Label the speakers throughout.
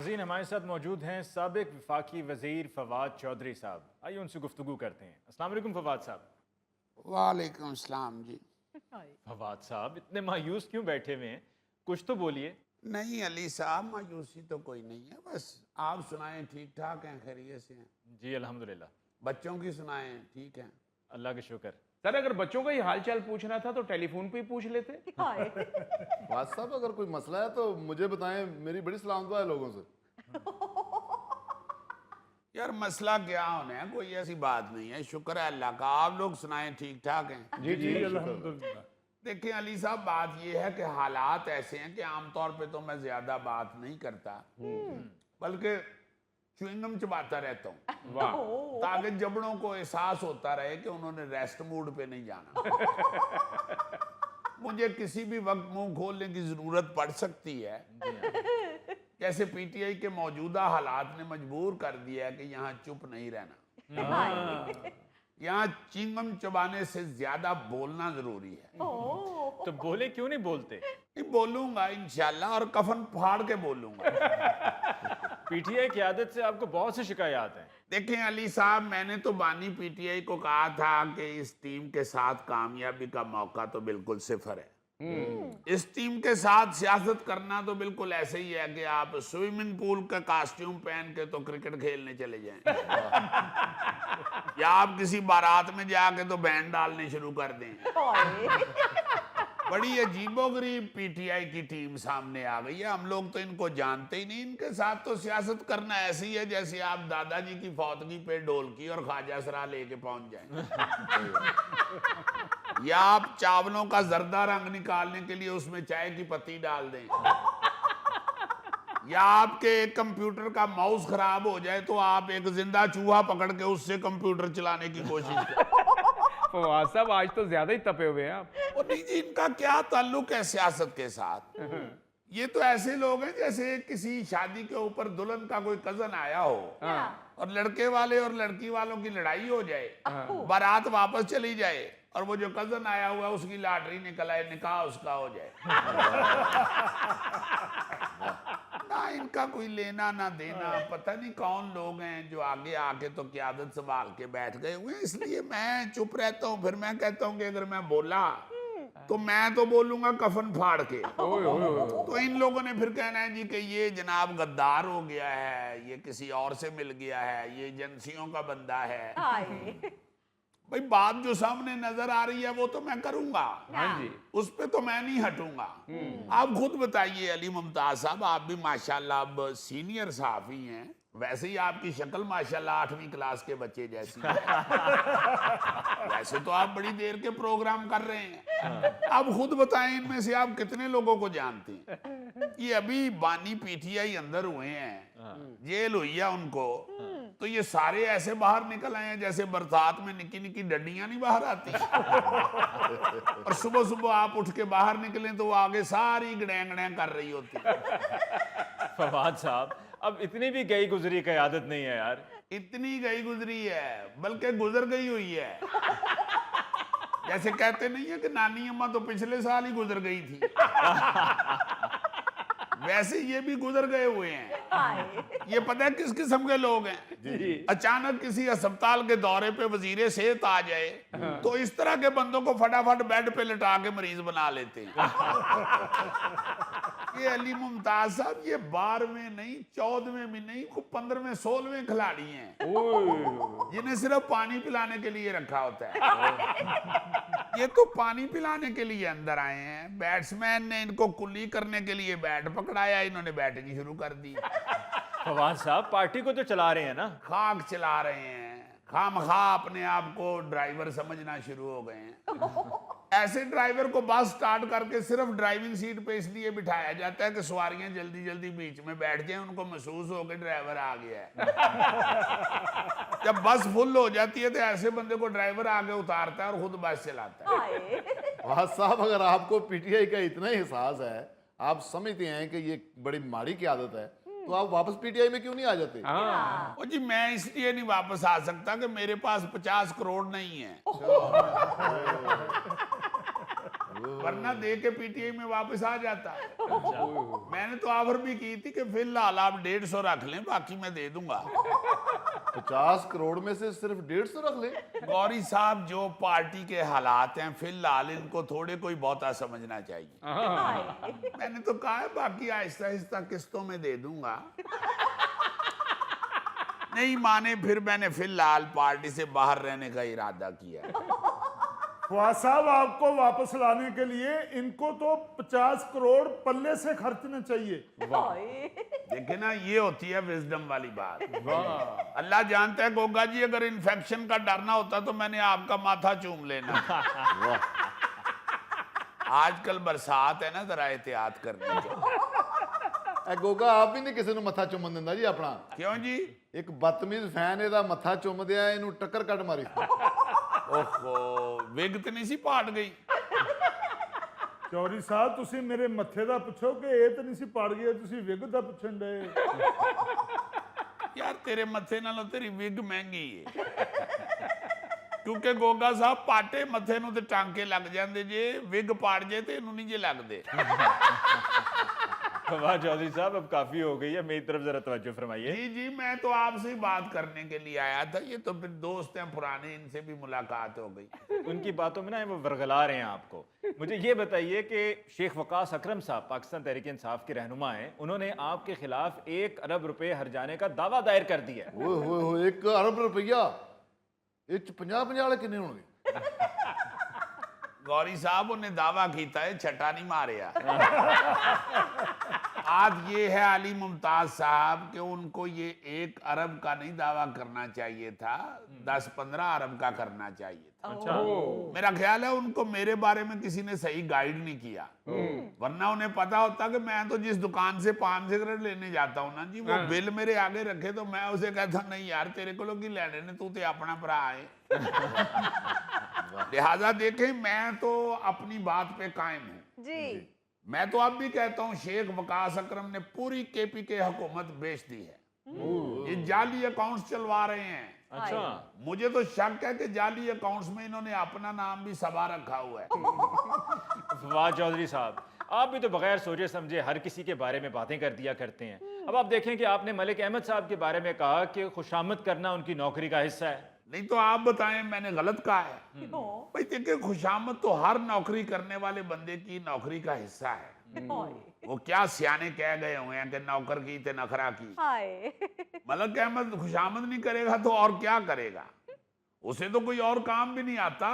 Speaker 1: नाज़रीन, हमारे साथ मौजूद हैं साबिक वफाकी वज़ीर फवाद चौधरी साहब। आइए उनसे गुफ्तगू करते हैं। अस्सलाम वालेकुम फवाद साहब।
Speaker 2: वालेकुम सलाम जी।
Speaker 1: फवाद साहब, इतने मायूस क्यों बैठे हुए हैं? कुछ तो बोलिए।
Speaker 2: नहीं अली साहब, मायूसी तो कोई नहीं है, बस आप सुनाएं, ठीक ठाक हैं, खैरियत से हैं?
Speaker 1: जी अल्हम्दुलिल्लाह,
Speaker 2: बच्चों की सुनाएं, ठीक हैं?
Speaker 1: अल्लाह के शुक्र।
Speaker 3: सर अगर बच्चों का ही हाल चाल पूछना था तो टेलीफोन पे ही पूछ लेते।
Speaker 4: वाद साहब, अगर कोई मसला है तो मुझे बताएं, मेरी बड़ी सलामत है लोगों से।
Speaker 2: यार मसला क्या होना है, कोई ऐसी बात नहीं है, शुक्र है अल्लाह का। आप लोग सुनाएं, ठीक ठाक हैं?
Speaker 3: जी जी अल्हम्दुलिल्लाह।
Speaker 2: देखिए अली साहब, बात यह है कि हालात ऐसे हैं कि आमतौर पे तो मैं ज्यादा बात नहीं करता, बल्कि च्युइंगम चबाता रहता हूँ,
Speaker 3: वाह।
Speaker 2: ताकि जबड़ों को एहसास होता रहे कि उन्होंने रेस्ट मूड पे नहीं जाना। मुझे किसी भी वक्त मुंह खोलने की जरूरत पड़ सकती है, जैसे पीटीआई के मौजूदा हालात ने मजबूर कर दिया है कि यहाँ चुप नहीं रहना, यहाँ चिंगम चबाने से ज्यादा बोलना जरूरी है।
Speaker 1: तो बोले क्यों नहीं बोलते?
Speaker 2: नहीं बोलूंगा इंशाल्लाह, और कफन फाड़ के बोलूंगा।
Speaker 1: पीटीआई की आदत से आपको बहुत सी शिकायत हैं।
Speaker 2: देखें अली साहब, मैंने तो बानी पीटीआई को कहा था कि इस टीम के साथ कामयाबी का मौका तो बिल्कुल सिफर है। इस टीम के साथ सियासत करना तो बिल्कुल ऐसे ही है कि आप स्विमिंग पूल का कॉस्ट्यूम पहन के तो क्रिकेट खेलने चले जाएं, या आप किसी बारात में जाके तो बैंड डालने शुरू कर दें। बड़ी अजीबोगरीब पीटीआई की टीम सामने आ गई है। हम लोग तो इनको जानते ही नहीं। इनके साथ तो सियासत करना ऐसी ही है जैसे आप दादाजी की फौतगी पे ढोलकी और ख्वाजा सरा लेके पहुंच जाएं, या आप चावलों का जर्दा रंग निकालने के लिए उसमें चाय की पत्ती डाल दें, या आपके कंप्यूटर का माउस खराब हो जाए तो आप एक जिंदा चूहा पकड़ के उससे कंप्यूटर चलाने की कोशिश करें।
Speaker 3: फवाद साहब आज तो ज्यादा ही तपे हुए हैं आप।
Speaker 2: और नहीं जी, इनका क्या ताल्लुक है सियासत के साथ? ये तो ऐसे लोग हैं जैसे किसी शादी के ऊपर दुल्हन का कोई कजन आया हो और लड़के वाले और लड़की वालों की लड़ाई हो जाए, बारात वापस चली जाए और वो जो कजन आया हुआ है उसकी लॉटरी निकल आए, निकाह उसका हो जाए। ना इनका कोई लेना ना देना, पता नहीं कौन लोग हैं जो आगे आके तो क़यादत संभाल के बैठ गए हुए हैं। इसलिए मैं चुप रहता हूँ। फिर मैं कहता हूँ कि अगर मैं बोला तो मैं तो बोलूंगा कफन फाड़ के। तो इन लोगों ने फिर कहना है जी कि ये जनाब गद्दार हो गया है, ये किसी और से मिल गया है, ये एजेंसियों का बंदा है। भाई बात जो सामने नजर आ रही है वो तो मैं करूंगा,
Speaker 3: हाँ जी,
Speaker 2: उस पे तो मैं नहीं हटूंगा। आप खुद बताइए अली मुमताज साहब, आप भी माशाल्लाह अब सीनियर सहाफी हैं, वैसे ही आपकी शक्ल माशाल्लाह 8वीं क्लास के बच्चे जैसी है। वैसे तो आप बड़ी देर के प्रोग्राम कर रहे हैं। आप खुद बताएं, इनमें से आप कितने लोगों को जानते हैं? ये अभी बानी पीटीआई अंदर हुए हैं, जेल हुई है उनको, तो ये सारे ऐसे बाहर निकल आए हैं जैसे बरसात में निकी निकी डंडियां नहीं बाहर आती। और सुबह सुबह आप उठ के बाहर निकलें तो वो आगे सारी गड़ैंगड़ैं कर रही होती।
Speaker 1: फवाद साहब, अब इतनी भी गई गुजरी की आदत नहीं है यार।
Speaker 2: इतनी गई गुजरी है, बल्कि गुजर गई हुई है। जैसे कहते नहीं है कि नानी अम्मा तो पिछले साल ही गुजर गई थी, वैसे ये भी गुजर गए हुए हैं। ये पता है किस किस्म के लोग हैं? अचानक किसी अस्पताल के दौरे पे वजीर सेहत आ जाए तो इस तरह के बंदों को फटाफट बेड पे लिटा के मरीज बना लेते हैं। ये अली मुमताज साहब ये 12वें नहीं, 14वें भी नहीं, 15वें 16वें खिलाड़ी हैं जिन्हें सिर्फ पानी पिलाने के लिए रखा होता है। ये तो पानी पिलाने के लिए अंदर आए हैं, बैट्समैन ने इनको कुल्ली करने के लिए बैट पकड़ाया, इन्होंने बैटिंग शुरू कर दी।
Speaker 1: फवाद साहब, पार्टी को तो चला रहे हैं ना?
Speaker 2: खाक चला रहे हैं, खामखा अपने आप को ड्राइवर समझना शुरू हो गए हैं। ऐसे ड्राइवर को बस स्टार्ट करके सिर्फ ड्राइविंग सीट पे इसलिए बिठाया जाता है कि सवारियां जल्दी जल्दी बीच में बैठ जाएं, उनको महसूस हो कि ड्राइवर आ गया है। जब बस फुल हो जाती है तो ऐसे बंदे को ड्राइवर आगे उतारता है और खुद बस चलाता है।
Speaker 4: वाद साहब, अगर आपको पीटीआई का इतना ही एहसास है, आप समझते हैं कि ये बड़ी माड़ी की आदत है, तो आप वापस पीटीआई में क्यों नहीं आ जाते?
Speaker 2: ओ जी, मैं इसलिए नहीं वापस आ सकता कि मेरे पास 50 करोड़ नहीं है। वरना दे के पीटीआई में वापस आ जाता। मैंने तो ऑफर भी की थी कि फिलहाल आप 150 रख लें, बाकी मैं दे दूंगा।
Speaker 4: 50 करोड़ में से सिर्फ 150 रख ले।
Speaker 2: गौरी साहब, जो पार्टी के हालात हैं फिलहाल इनको थोड़े कोई बहुता समझना चाहिए। मैंने तो कहा है बाकी आहिस्ता आहिस्ता किस्तों में दे दूंगा। नहीं माने फिर मैंने फिलहाल पार्टी से बाहर रहने का इरादा किया।
Speaker 5: फवाद साहब, आपको वापस लाने के लिए इनको तो 50 करोड़ पल्ले से खर्चने चाहिए।
Speaker 2: देखे ना, ये होती है विजडम वाली बात। अल्लाह जानता है गोगा जी, अगर इन्फेक्शन का डरना होता तो मैंने आपका माथा चूम लेना। आजकल बरसात है ना, जरा एहतियात करनी चाहिए।
Speaker 4: गोगा आप भी नहीं किसी ਨੂੰ ਮੱਥਾ ਚੁੰਮਣ ਦਿੰਦਾ ਜੀ ਆਪਣਾ।
Speaker 2: क्यों जी?
Speaker 4: ਇੱਕ ਬਦਤਮੀਜ਼ ਫੈਨ ਇਹਦਾ ਮੱਥਾ ਚੁੰਮਦਿਆ ਇਹਨੂੰ ਟੱਕਰ ਕੱਟ ਮਾਰੀ।
Speaker 2: ओहो, विग तो नहीं सी पाट गई?
Speaker 5: ਚੌਧਰੀ ਸਾਹਿਬ, ਤੁਸੀਂ ਮੇਰੇ ਮੱਥੇ ਦਾ ਪੁੱਛੋ ਕਿ ਇਹ ਤਾਂ ਨਹੀਂ ਸੀ ਪਾੜ ਗਿਆ, ਤੁਸੀਂ ਵਿਗ ਦਾ ਪੁੱਛਣ ਡਏ।
Speaker 2: यार तेरे मथे नालों तेरी विग महंगी है। क्योंकि गोगा साहब पाटे मथे नूं ते टांके लग जाते जे, विग पाड़ जाए तो इनू नहीं जे लगते।
Speaker 1: फवाद चौधरी साहब, अब काफी हो गई है, मेरी तरफ जरा तवज्जो फरमाइए।
Speaker 2: जी जी, मैं तो आपसे बात करने के लिए आया था। ये तो फिर दोस्त हैं पुराने, इनसे भी मुलाकात हो गई।
Speaker 1: उनकी बातों में ना वो वरगला रहे हैं आपको। मुझे ये बताइए कि शेख वकास अकरम साहब पाकिस्तान तहरीक इंसाफ के रहनुमा हैं, उन्होंने आपके खिलाफ 1 अरब रुपए हर्जाने का दावा दायर कर दिया है।
Speaker 4: ਓਏ ਹੋਏ ਹੋਏ 1 ਅਰਬ ਰੁਪਈਆ ਇਹ ਚ 50 ਵਾਲੇ ਕਿੰਨੇ ਹੋਣਗੇ?
Speaker 2: गौरी साहब, उन्हें दावा कीता है, छटा नहीं मारिया। आज ये है अली मुमताज साहब कि उनको ये 1 अरब का नहीं दावा करना चाहिए था, 10-15 अरब का करना चाहिए था।
Speaker 1: अच्छा।
Speaker 2: मेरा ख्याल है उनको मेरे बारे में किसी ने सही गाइड नहीं किया, वरना उन्हें पता होता कि मैं तो जिस दुकान से पान सिगरेट लेने जाता हूँ ना जी, वो बिल मेरे आगे रखे तो मैं उसे कहता नहीं यार तेरे को लोग लेने ने, तू तो अपना भरा है। लिहाजा देखें, मैं तो अपनी बात पे कायम हूँ
Speaker 6: जी।
Speaker 2: मैं तो अब भी कहता हूँ शेख वकास अकरम ने पूरी केपीके हुकूमत बेच दी है। ये जाली अकाउंट्स चलवा रहे हैं।
Speaker 1: अच्छा।
Speaker 2: मुझे तो शक है कि जाली अकाउंट्स में इन्होंने अपना नाम भी सबा रखा हुआ है।
Speaker 1: फवाद चौधरी साहब, आप भी तो बगैर सोचे समझे हर किसी के बारे में बातें कर दिया करते हैं। अब आप देखें कि आपने मलिक अहमद साहब के बारे में कहा कि खुशामद करना उनकी नौकरी का हिस्सा है।
Speaker 2: नहीं तो आप बताएं मैंने गलत कहा है? भाई देखिए, खुशामद तो हर नौकरी करने वाले बंदे की नौकरी का हिस्सा है। वो क्या सियाने कह गए हुए हैं कि नौकर की ते नखरा की। मलिक अहमद खुशामद नहीं करेगा तो और क्या करेगा? उसे तो कोई और काम भी नहीं आता।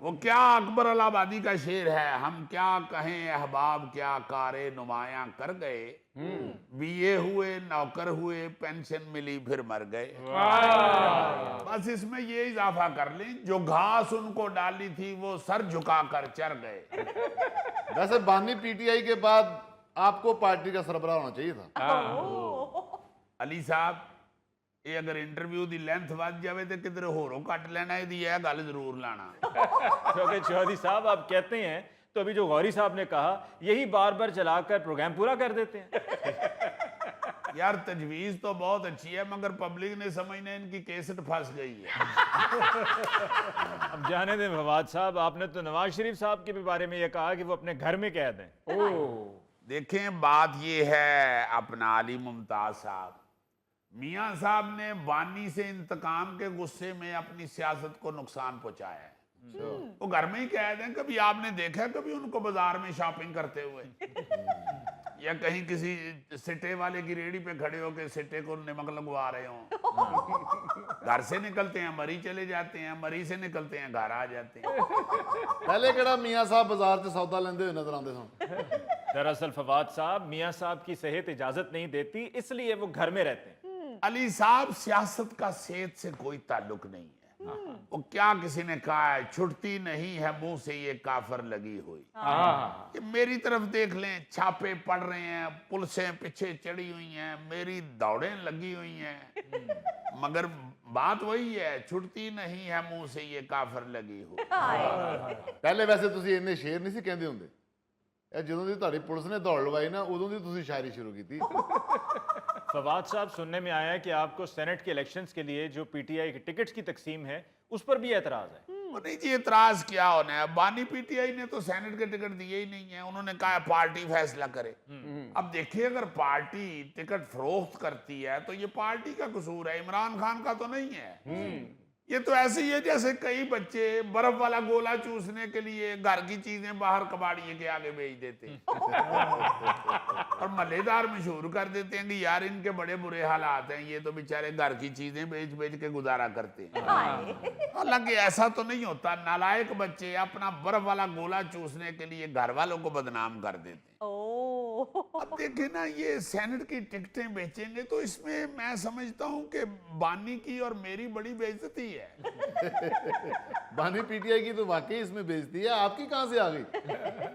Speaker 2: वो क्या अकबर अलाहाबादी का शेर है, हम क्या कहें अहबाब क्या कारे नुमाया कर गए, बीए हुए नौकर हुए पेंशन मिली फिर मर गए। बस इसमें ये इजाफा कर लें, जो घास उनको डाली थी वो सर झुका कर चर गए।
Speaker 4: वैसे बानी पीटीआई के बाद आपको पार्टी का सरबराह होना चाहिए था।
Speaker 2: अली साहब, ये अगर इंटरव्यू दी लेंथ वध जाए तो किधर होरों कट लेना, यदि यह गल जरूर लाना।
Speaker 1: क्योंकि चौधरी साहब आप कहते हैं तो अभी जो गौरी साहब ने कहा यही बार बार चलाकर प्रोग्राम पूरा कर देते हैं।
Speaker 2: यार तजवीज तो बहुत अच्छी है, मगर पब्लिक ने समझना इनकी केसट फंस गई है।
Speaker 1: अब जाने दें फवाद साहब, आपने तो नवाज शरीफ साहब के भी बारे में ये कहा कि वो अपने घर में कैद हैं।
Speaker 2: देखें, बात ये है अपना अली मुमताज साहब, मियां साहब ने बानी से इंतकाम के गुस्से में अपनी सियासत को नुकसान पहुंचाया है। वो घर में ही कैद हैं। कभी आपने देखा है कभी उनको बाजार में शॉपिंग करते हुए, या कहीं किसी सिट्टे वाले की रेडी पे खड़े होकर सिट्टे को नमक लगवा रहे हो? घर से निकलते हैं मरी चले जाते हैं, मरी से निकलते हैं घर आ जाते हैं।
Speaker 4: पहले केड़ा मियां साहब बाजार से सौदा लेंदे हुए नजर आते सन।
Speaker 1: दरअसल फवाद साहब, मियां साहब की सेहत इजाजत नहीं देती, इसलिए वो घर में रहते हैं।
Speaker 2: अली साहब, सियासत का सेहत से कोई ताल्लुक नहीं है। वो क्या किसी ने कहा है, छुटती नहीं है मुंह से ये काफर लगी हुई। ये मेरी तरफ देख लें, छापे पड़ रहे हैं, पुलिसें पीछे चढ़ी हुई हैं, मेरी दौड़ें लगी हुई हैं, मगर बात वही है, छुटती नहीं है मुंह से ये काफर लगी हुई।
Speaker 4: पहले वैसे तुसी इन्ने शेर नहीं सी कहंदे हुंदे, ਇਹ ਜਦੋਂ ਦੀ ਤੁਹਾਡੀ ਪੁਲਿਸ ਨੇ ਦੌੜ ਲਵਾਈ ਨਾ ਉਦੋਂ ਦੀ ਤੁਸੀਂ ਸ਼ਾਇਰੀ शुरू ਕੀਤੀ।
Speaker 1: फवाद साहब, सुनने में आया है कि आपको सेनेट के इलेक्शंस के लिए जो पीटीआई के टिकट्स की तकसीम है उस पर भी एतराज है।
Speaker 2: नहीं जी, एतराज क्या होना है। बानी पीटीआई ने तो सेनेट के टिकट दिए ही नहीं है, उन्होंने कहा पार्टी फैसला करे। अब देखिए, अगर पार्टी टिकट फरोख्त करती है तो ये पार्टी का कसूर है, इमरान खान का तो नहीं है। ये तो ऐसे ही है जैसे कई बच्चे बर्फ वाला गोला चूसने के लिए घर की चीजें बाहर कबाड़िए के आगे बेच देते हैं और मल्लेदार मशहूर कर देते हैं कि यार इनके बड़े बुरे हालात हैं, ये तो बेचारे घर की चीजें बेच बेच के गुजारा करते हैं। हालांकि ऐसा तो नहीं होता, नालायक बच्चे अपना बर्फ वाला गोला चूसने के लिए घर वालों को बदनाम कर देते हैं। अब देखे ना, ये सेनेट की टिकटें बेचेंगे तो इसमें मैं समझता हूं कि बानी की और मेरी बड़ी बेइज्जती है।
Speaker 4: बानी पीटीआई की तो वाकई इसमें बेइज्जती है, आपकी कहां से आ गई?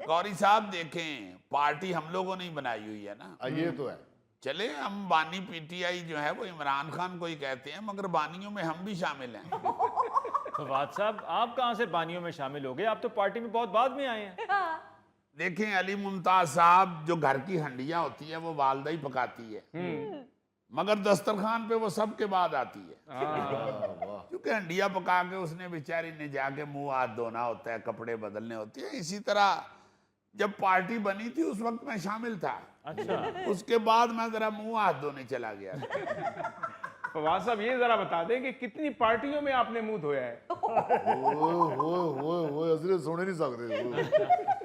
Speaker 2: गौरी साहब देखें, पार्टी हम लोगों ने ही बनाई हुई है ना।
Speaker 4: ये तो है।
Speaker 2: चले, हम बानी पीटीआई जो है वो इमरान खान को ही कहते हैं, मगर बानियों में हम भी शामिल हैं।
Speaker 1: फवाद साहब, आप कहाँ से बानियों में शामिल हो गए? आप तो पार्टी में बहुत बाद में आए हैं।
Speaker 2: देखें अली मुमताज साहब, जो घर की हंडियां होती है वो वालदा ही पकाती है, मगर दस्तरखान पे वो सबके बाद आती है। क्योंकि हंडिया पका के उसने बेचारी ने जाके मुंह हाथ धोना होता है, कपड़े बदलने होते हैं। इसी तरह जब पार्टी बनी थी उस वक्त मैं शामिल था।
Speaker 1: अच्छा।
Speaker 2: उसके बाद मैं जरा मुंह हाथ धोने चला गया।
Speaker 3: फवाद साहब, ये जरा बता दें कि कितनी पार्टियों में आपने मुंह धोया है?
Speaker 4: ओए होए होए होए, असली सुने नहीं सकते।